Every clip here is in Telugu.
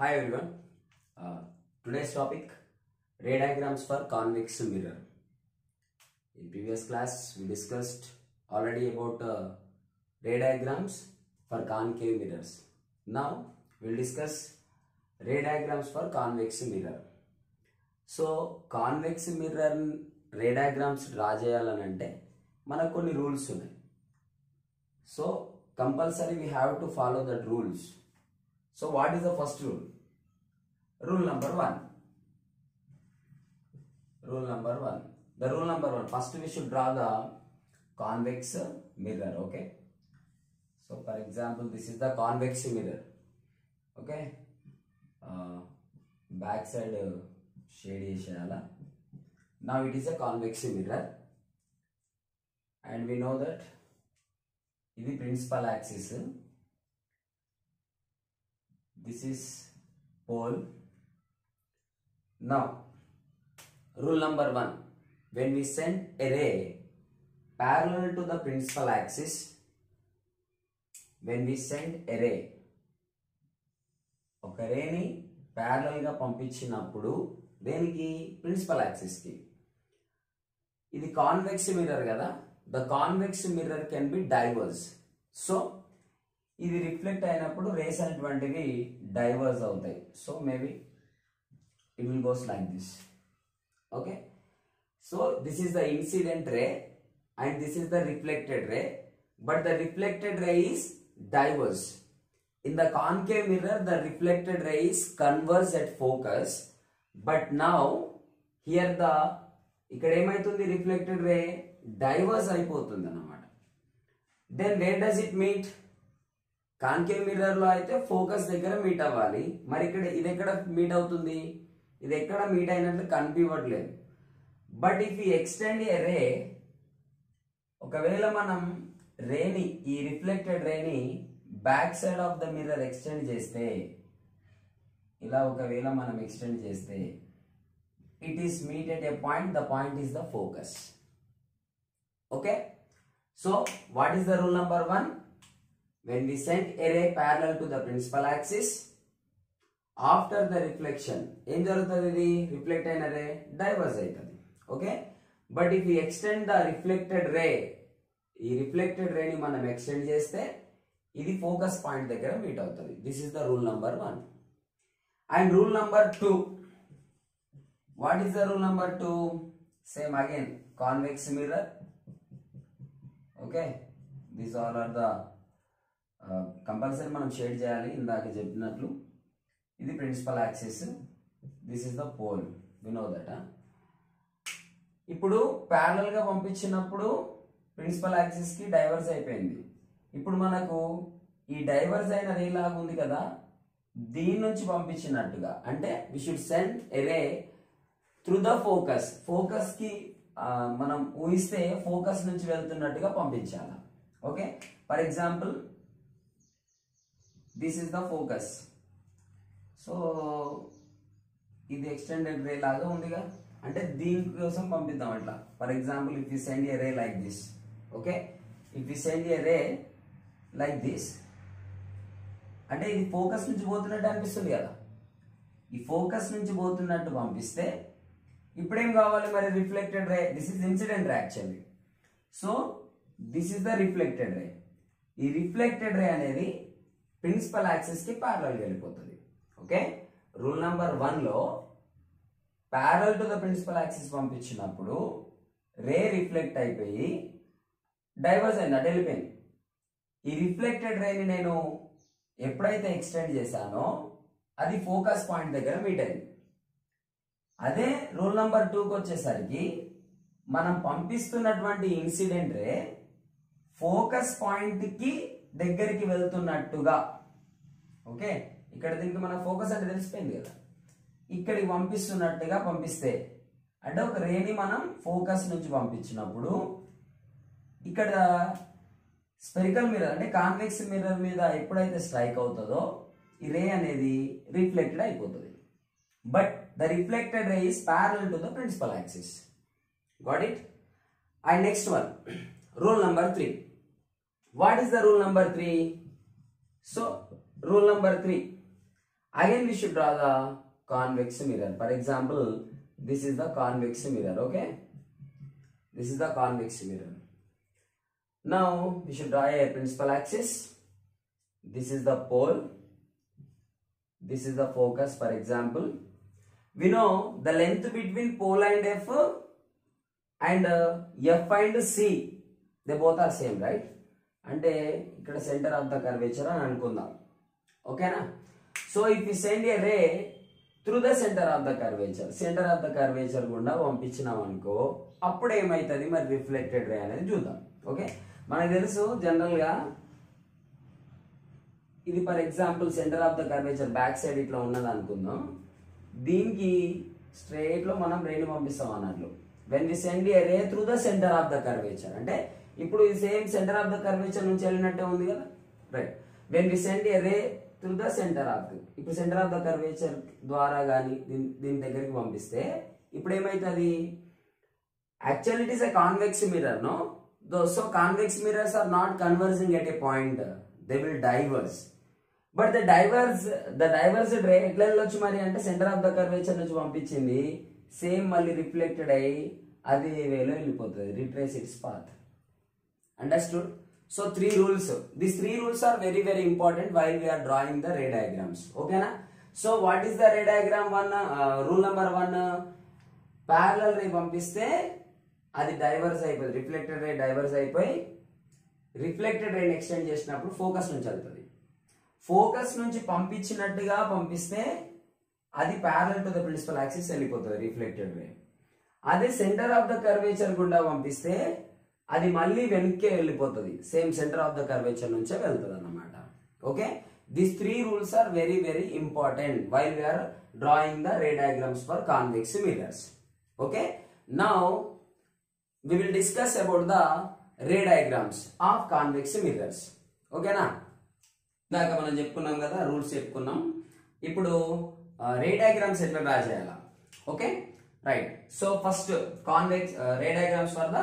Hi everyone. Today's topic, ray diagrams for convex mirror. In previous class we discussed already about ray diagrams for concave mirrors. Now we will discuss ray diagrams for convex mirror. So convex mirror ray diagrams draw చేయాలనంటే మనకు కొన్ని రూల్స్ ఉన్నాయి. So compulsory we have to follow that rules. So what is the first rule? Rule number one. Rule number one. The rule number one. First we should draw the convex mirror. Okay. So for example, this is the convex mirror. Okay. Back side shade cheyala. Now it is a convex mirror, and we know that ఇది principal axis. This is pole. Now, rule number one. When we send a ray parallel to the principal axis, when we send a ray, ఒక రేని ప్యారలల్ గా పంపించినప్పుడు దేనికి ప్రిన్సిపల్ యాక్సిస్ కి. ఇది కాన్వెక్స్ మిర్రర్ కదా, the convex mirror can be divorce. So ఇది రిఫ్లెక్ట్ అయినప్పుడు రేస్ అనేటువంటివి డైవర్స్ అవుతాయి. So maybe it will goes like this. Okay, so this is the incident ray and this is the reflected ray, but the reflected ray is diverse. In the concave mirror the reflected ray is converge at focus, but now here the ikkada emaitundi reflected ray diverse అయిపోతుంది అన్నమాట. Then where does it meet? Concave mirror లో అయితే ఫోకస్ దగ్గర మీట్ అవ్వాలి, మరి ఇక్కడ ఇది ఎక్కడ మీట్ అవుతుంది? ఇది ఎక్కడ మీట్ అయినట్లు కనిపించట్లేదు. But if you extend a ray, ఒకవేళ మనం రేని ఈ రిఫ్లెక్టెడ్ రేని back side of the mirror extend చేస్తే, ఇలా ఒకవేళ మనం ఎక్స్టెండ్ చేస్తే it is meet at a point, the point is the focus. Okay, so what is the rule number one? When we send a ray parallel to the principal axis, after the reflection em jarugutadi, reflect aina ray diverge aitadi. Okay, but if we extend the reflected ray, ee reflected ray ni manam extend cheste idi focus point daggara meet avutadi. This is the rule number 1. And rule number 2, what is the rule number 2? Same again, convex mirror. Okay, these all are the compulsory మనం షేడ్ చేయాలి. ఇందాక చెప్పినట్లు ఇది principal axis, this is the pole, we know that. ఇప్పుడు ప్యారలల్ గా పంపించినప్పుడు ప్రిన్సిపల్ యాక్సిస్ కి డైవర్స్ అయిపోయింది. ఇప్పుడు మనకు ఈ డైవర్స్ అయిన రే లాగా ఉంది కదా, దీని నుంచి పంపించినట్టుగా, అంటే we should send a ray through the focus. Focus కి మనం ఊహిస్తే ఫోకస్ నుంచి వెళ్తున్నట్టుగా పంపించాలి. Okay, for example this is the focus. So ఇది ఎక్స్టెండెడ్ రే లాగా ఉందిగా, అంటే దీనికోసం పంపిద్దాం అట్లా. For example if you send a ray like this, okay, if you send a ray like this, అంటే ఇది ఫోకస్ నుంచి పోతున్నట్టు అనిపిస్తుంది కదా. ఈ ఫోకస్ నుంచి పోతున్నట్టు పంపిస్తే ఇప్పుడేం కావాలి మరి? Reflected ray. This is incident ray actually. So this is the reflected రే. ఈ రిఫ్లెక్టెడ్ రే అనేది ప్రిన్సిపల్ యాక్సిస్ కి ప్యారలల్ గా వెళ్ళిపోతుంది. ఓకే, రూల్ నెంబర్ 1 లో parallel to the principal axis పంపించినప్పుడు రే రిఫ్లెక్ట్ అయిపోయి డైవర్స్ అయింది, అటు వెళ్ళిపోయింది. ఈ రిఫ్లెక్టెడ్ రేని నేను ఎప్పుడైతే ఎక్స్టెండ్ చేశానో అది ఫోకస్ పాయింట్ దగ్గర మీట్ అయింది. అదే రూల్ నెంబర్ 2కి వచ్చేసరికి మనం పంపిస్తున్నటువంటి ఇన్సిడెంట్ రే ఫోకస్ పాయింట్ కి దగ్గరికి వెళ్తున్నట్టుగా. ఓకే, ఇక్కడ దీనికి మన ఫోకస్ అంటే తెలిసిపోయింది కదా, ఇక్కడికి పంపిస్తున్నట్టుగా పంపిస్తే, అంటే ఒక రేని మనం ఫోకస్ నుంచి పంపించినప్పుడు ఇక్కడ స్పెరికల్ మిర్రర్ అంటే కాన్వెక్స్ మిర్రర్ మీద ఎప్పుడైతే స్ట్రైక్ అవుతుందో ఈ రే అనేది రిఫ్లెక్టెడ్ అయిపోతుంది. But the reflected ray is parallel to the principal axis. Got it? And next one, rule number 3. What is the rule number 3? So rule number 3, Again we should draw the convex mirror. For example, this is the convex mirror. Okay, this is the convex mirror. Now we should draw a principal axis. This is the pole, this is the focus. For example, we know the length between pole and F and F and C, they both are same, right? అంటే ఇక్కడ సెంటర్ ఆఫ్ ద కర్వేచర్ అని అనుకుందాం. ఓకేనా? So if you send a ray through the centre of the curvature, centre of the curvature గుండా పంపించినాం అనుకో, అప్పుడు ఏమవుతుంది మరి రిఫ్లెక్టెడ్ రే అనేది చూద్దాం. ఓకే, మనకు తెలుసు జనరల్ గా ఇది for example centre of the curvature back side ఇట్లా ఉన్నది అనుకుందాం. దీనికి స్ట్రైట్ లో మనం రేని పంపిస్తాం అన్నట్లు. When we send a ray through the centre of the curvature, అంటే ఇప్పుడు ఈ same centre of the curvature నుంచి వెళ్ళినట్టే ఉంది కదా, right? When we send a ray through the centre of the, ఇప్పుడు సెంటర్ ఆఫ్ ద కర్వేచర్ ద్వారా కానీ దీని దగ్గరికి పంపిస్తే ఇప్పుడు ఏమైతుంది? Actually it is a convex mirror, no? So convex mirrors are not converging at a point, they will diverge. But the divorced రే ఎట్లా వెళ్ళొచ్చు మరి అంటే సెంటర్ ఆఫ్ ద కర్వేచర్ నుంచి పంపించింది సేమ్ మళ్ళీ రిఫ్లెక్టెడ్ అయ్యి అదే వేలో వెళ్ళిపోతుంది, retrace it's path. Understood? So 3 rules. These 3 rules are very very important while we are drawing the ray diagrams. Okay na? So what is the ray diagram? Rule number 1, parallel ray పంపిస్తే అది డైవర్స్ అయిపోతుంది, రిఫ్లెక్టెడ్ రే డైవర్స్ అయిపోయి రిఫ్లెక్టెడ్ రేని ఎక్స్టెండ్ చేసినప్పుడు ఫోకస్ నుంచి వెళ్తుంది. ఫోకస్ నుంచి పంపించినట్టుగా పంపిస్తే అది parallel to the principal axis వెళ్ళిపోతుంది రిఫ్లెక్టెడ్ రే. అదే సెంటర్ ఆఫ్ ద కర్వేచర్ గుండా పంపిస్తే అది మళ్ళీ వెనక్కే వెళ్ళిపోతుంది, same centre of the curvature నుంచే వెళ్తుంది అన్నమాట. Okay, these 3 rules are very very important while we are drawing the ray diagrams for convex mirrors. Okay, now we will discuss about the ray diagrams of convex mirrors. Okay na? ఇందాక మనం చెప్పుకున్నాం కదా, రూల్స్ చెప్పుకున్నాం. ఇప్పుడు రే డయాగ్రామ్స్ ఎట్లా డ్రా చేయాలా? Okay, right. So first convex ray diagrams for the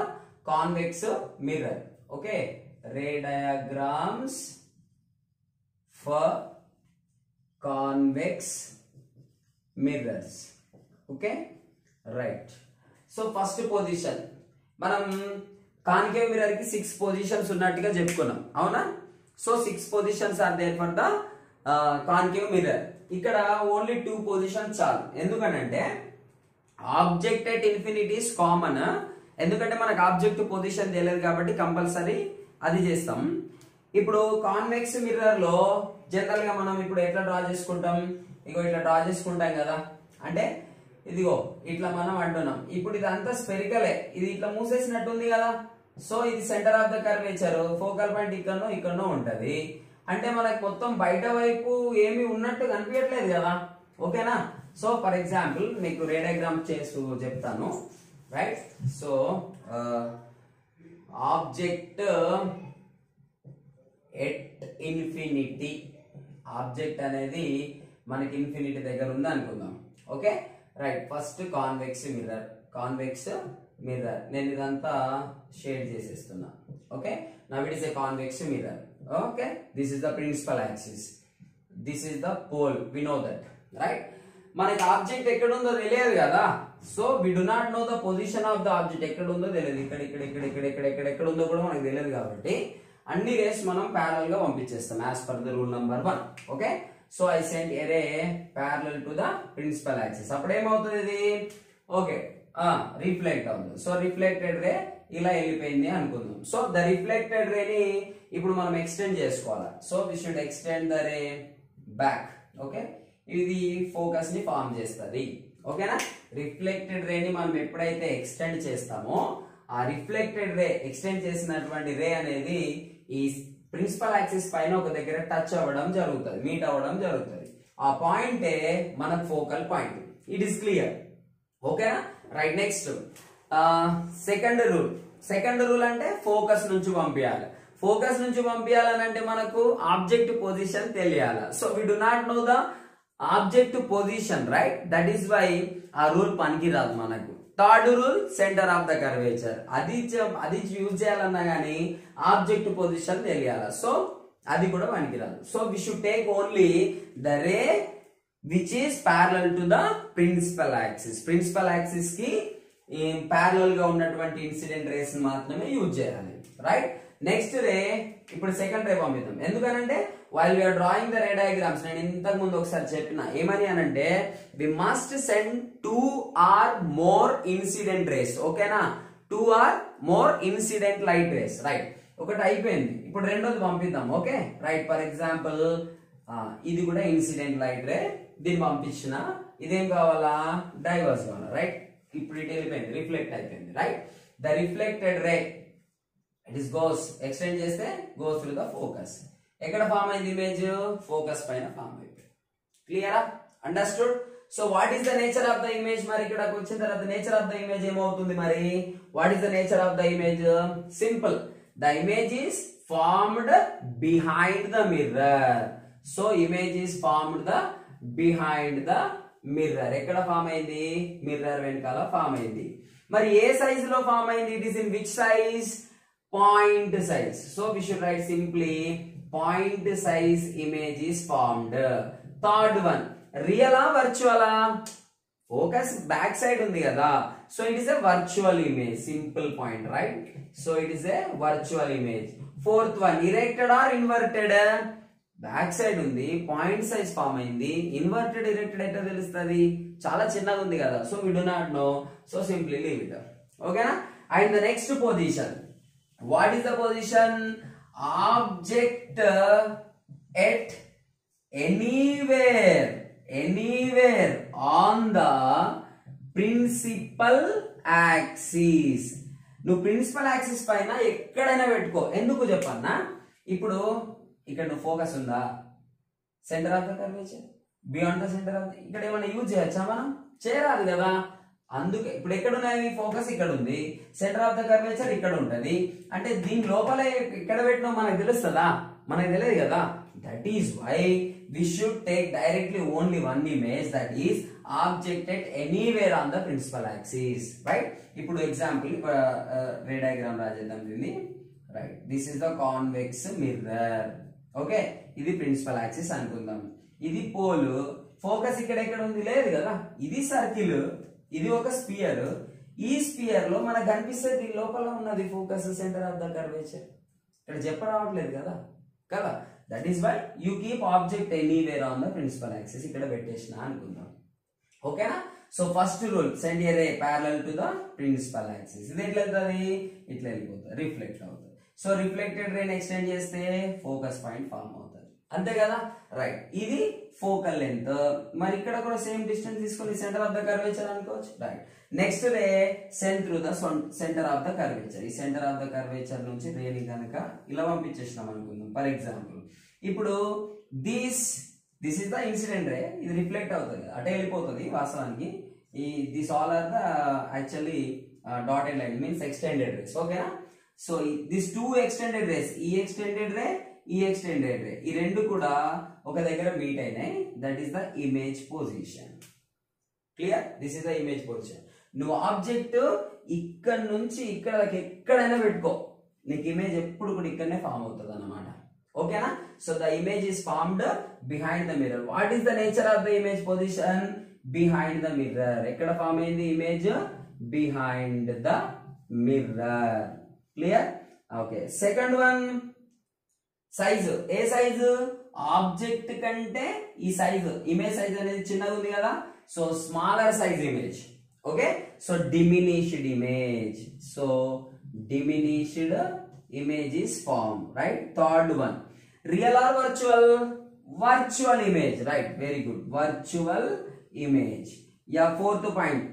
convex mirror. Okay, ray diagrams for convex mirrors. Okay, right. So first position, మనం కాన్కేవ్ మిర్రర్ కి 6 పొజిషన్స్ ఉన్నట్టుగా చెప్పుకున్నాం, అవునా? So 6 positions are there for the concave mirror. ఇక్కడ ఓన్లీ 2 పొజిషన్స్ చాలు. ఎందుకంటే object at infinity is common. ఎందుకంటే మనకు ఆబ్జెక్ట్ పొజిషన్ తెలియదు కాబట్టి కంపల్సరీ అది చేస్తాం. ఇప్పుడు కాన్వెక్స్ మిర్రర్ లో జనరల్ గా మనం ఇప్పుడు ఎట్లా డ్రా చేసుకుంటాం? ఇగో ఇట్లా డ్రా చేసుకుంటాం కదా, అంటే ఇదిగో ఇట్లా మనం అంటున్నాం. ఇప్పుడు ఇదంతా స్పెరికలే, ఇది ఇట్లా మూసేసినట్టుంది కదా. సో ఇది centre of the curvature, focal point ఇక్కడనో ఉంటది. అంటే మనకు మొత్తం బయట వైపు ఏమి ఉన్నట్టు కనిపించట్లేదు కదా. ఓకేనా? సో ఫర్ ఎగ్జాంపుల్ మీకు రే డయాగ్రామ్ చేస్తూ చెప్తాను, right? So object at infinity, object అనేది మనకి ఇన్ఫినిటీ దగ్గర ఉంది అనుకుందాం. Okay, right. First convex mirror నేను ఇదంతా షేడ్ చేసేస్తున్నా. Okay, now it is a convex mirror. Okay, this is the principal axis, this is the pole, we know that, right? మనకి ఆబ్జెక్ట్ ఎక్కడ ఉందో తెలియదు కదా. So we do not know the position of the object, ఎక్కడ ఉందో తెలియదు, ఎక్కడ ఉందో కూడా మనకు తెలియదు. కాబట్టి అన్ని రేస్ మనం ప్యారలల్ గా పంపించేస్తాం as per the rule number 1. Okay, so I send a ray parallel to the principal axis. అప్పుడు ఏమవుతుంది ఇది? ఓకే, రిఫ్లెక్ట్ అవుతుంది. సో రిఫ్లెక్టెడ్ రే ఇలా వెళ్ళిపోయింది అనుకుందాం. సో ద రిఫ్లెక్టెడ్ రేని ఇప్పుడు మనం ఎక్స్టెండ్ చేసుకోవాలి. So we should extend the ray back. Okay, ఇది ఫోకస్ ని ఫార్మ్ చేస్తుంది. ఓకేనా? రిఫ్లెక్టెడ్ రేని మనం ఎప్పుడైతే ఎక్స్టెండ్ చేస్తామో ఆ రిఫ్లెక్టెడ్ రే ఎక్స్టెండ్ చేసినటువంటి రే అనేది ఈ ప్రిన్సిపల్ యాక్సిస్ పైన ఒక దగ్గర టచ్ అవ్వడం జరుగుతుంది, మీట్ అవ్వడం జరుగుతుంది. ఆ పాయింటే మనకు focal point. It is clear? ఓకేనా? రైట్. నెక్స్ట్ సెకండ్ రూల్ అంటే ఫోకస్ నుంచి పంపించాలి. ఫోకస్ నుంచి పంపించాలని అంటే మనకు ఆబ్జెక్ట్ పొజిషన్ తెలియాలి. So we do not know the object position, right? That is why ఆ రూల్ పనికి రాదు మనకు. Third rule centre of the curvature, అది యూజ్ చేయాలన్నా గానీ ఆబ్జెక్ట్ పొజిషన్ తెలియాలి. సో అది కూడా పనికి రాదు. So we should take only the ray which is parallel to the principal axis. Principal axis కి parallel గా ఉన్నటువంటి ఇన్సిడెంట్ రేస్ మాత్రమే యూజ్ చేయాలి, రైట్. నెక్స్ట్ రే, ఇప్పుడు సెకండ్ రే పంపిద్దాం. ఎందుకనంటే while we are drawing the ray diagrams, నేను ఇంతకు ముందు ఒకసారి చెప్పిన ఏమని అనంటే we must send 2 or more incident rays. ఓకేనా, 2 or more incident light rays, right. ఒకటి అయిపోయింది, ఇప్పుడు రెండోది పంపిద్దాం. Okay, right. ఫర్ ఎగ్జాంపుల్ ఇది కూడా ఇన్సిడెంట్ లైట్ రే, దీన్ని పంపించిన, ఇదేం కావాలా, డైవర్స్ కావాలా, రైట్. ఇప్పుడు ఇటు వెళ్ళిపోయింది, రిఫ్లెక్ట్ అయిపోయింది, right. The reflected ray it is goes, extend చేస్తే గోస్ త్రూ ద ఫోకస్. ఎక్కడ ఫామ్ అయింది ఇమేజ్, ఫోకస్ పైన ఫామ్ అయిపోయింది. క్లియరా, understood. So what is the nature of the image, మరి ఇక్కడకు వచ్చిన తర్వాత నేచర్ ఆఫ్ ద ఇమేజ్ ఏమవుతుంది మరి, what is the nature of the image, simple. The image is formed behind the mirror. So image is formed behind the mirror. ఎక్కడ ఫామ్ అయింది, మిర్రర్ వెనకాల ఫామ్ అయింది. మరి ఏ సైజ్ లో ఫామ్ అయింది, it is in which size, point size. So we should write simply point size image is formed. Third one, రియలా వర్చువలా, ఫోకస్ బ్యాక్ సైడ్ ఉంది కదా, so it is a virtual image, simple point, right. So it is a virtual image. Fourth one, erected or inverted, back side ఉంది, పాయింట్ సైజ్ ఫామ్ అయింది, ఇన్వర్టెడ్ ఇరెక్టెడ్ ఎట్లా తెలుస్తుంది, చాలా చిన్నగా ఉంది కదా, so we do not know, so simply leave it. ఓకేనా. And the next position, what is the position, object at anywhere on the principal axis. నువ్వు ప్రిన్సిపల్ యాక్సిస్ పైన ఎక్కడైనా పెట్టుకో. ఎందుకు చెప్పన్నా, ఇప్పుడు ఇక్కడ నువ్వు ఫోకస్ ఉందా, centre of the curvature, beyond the centre of the, ఇక్కడ ఏమైనా యూజ్ చేయొచ్చా మనం, చేయరాదు కదా. అందుకే ఇప్పుడు ఎక్కడ ఉన్నాయి, ఫోకస్ ఇక్కడ ఉంది, సెంటర్ ఆఫ్ ద కర్వేచర్ ఇక్కడ ఉంటది, అంటే దీని లోపల ఎక్కడ పెట్టినా మనకు తెలుస్తుందా, మనకు తెలియదు కదా. That is why we should take directly only one image, that is object at anywhere on the principal axis, right. ఇప్పుడు ఎగ్జాంపుల్ రే డయాగ్రామ్ రాజేద్దాం దీన్ని, right. This is the convex mirror. Okay, ఇది ప్రిన్సిపల్ యాక్సిస్ అనుకుందాం, ఇది పోల్, ఫోకస్ ఇక్కడ ఎక్కడ ఉంది, లేదు కదా. ఇది సర్కిల్, ఇది ఒక స్పియర్, ఈ స్పియర్ లో మనకు కనిపిస్తే దీని లోపల ఉన్నది focus, centre of the curvature. ఇక్కడ చెప్పరావట్లేదు కదా కదా. That is why you keep object anywhere on the principal axis, ఇక్కడ పెట్టేసిన అనుకుందాం. ఓకేనా. So first rule, send a ray parallel to the principal axis. ఇది ఎట్లా వెళ్తుంది, ఇట్లా వెళ్ళిపోతుంది, రిఫ్లెక్ట్ అవుతుంది. సో రిఫ్లెక్టెడ్ రేని ఎక్స్టెండ్ చేస్తే ఫోకస్ పాయింట్ ఫామ్ అవుతుంది, అంతే కదా, రైట్. ఇది ఫోకల్ లెంత్, మరి ఇక్కడ కూడా సేమ్ డిస్టెన్స్ తీసుకొని సెంటర్ ఆఫ్ ద కర్వేచర్ అనుకోవచ్చు, right. Next ray send through the centre of the curvature. ఈ సెంటర్ ఆఫ్ ద కర్వేచర్ నుంచి రేని కనుక ఇలా పంపించేసినాం అనుకుందాం. ఫర్ ఎగ్జాంపుల్ ఇప్పుడు this is the incident ray, ఇది రిఫ్లెక్ట్ అవుతుంది, అటే వెళ్ళిపోతుంది వాస్తవానికి. ఈ this all are the actually dotted line means extended rays. ఓకేనా. సో దిస్ 2 ఎక్స్టెండెడ్ రేస్, ఈ ఎక్స్టెండెడ్ రే, ఈ ఎక్స్టెండెడ్ రే, ఈ రెండు కూడా ఒక దగ్గర మీట్ అయినాయి. That is the image position. Clear, this is the image position. నువ్వు ఆబ్జెక్ట్ ఇక్కడ నుంచి ఇక్కడ ఎక్కడైనా పెట్టుకో, నీకు ఇమేజ్ ఎప్పుడు కూడా ఇక్కడనే ఫామ్ అవుతుంది అన్నమాట. ఓకేనా. So the image is formed behind the mirror. What is the nature of the image position, behind the mirror. ఎక్కడ ఫామ్ అయింది image, behind the mirror. Clear. Okay. Second one, size. A size, object కంటే ఈ సైజు, ఇమేజ్ సైజ్ అనేది చిన్నగా ఉంది కదా, so smaller size image. Okay. So diminished image, so diminished image is formed, right. Third one, real or virtual, virtual image, right, very good, virtual image. Yeah, fourth point,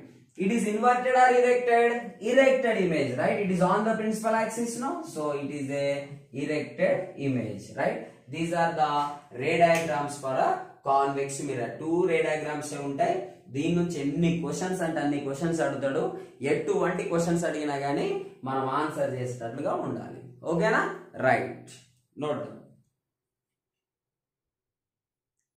it is inverted or erected, erected image, right. It is on the principal axis, no, so it is a erected image, right. These are the ray diagrams for a convex mirror. 2 ray diagrams ఉంటాయి. దీని నుంచి ఎన్ని క్వశ్చన్స్ అంటే అన్ని క్వశ్చన్స్ అడుగుతాడు. ఎటువంటి క్వశ్చన్స్ అడిగినా గానీ మనం ఆన్సర్ చేసేటట్లుగా ఉండాలి. ఓకేనా, రైట్. నోట్.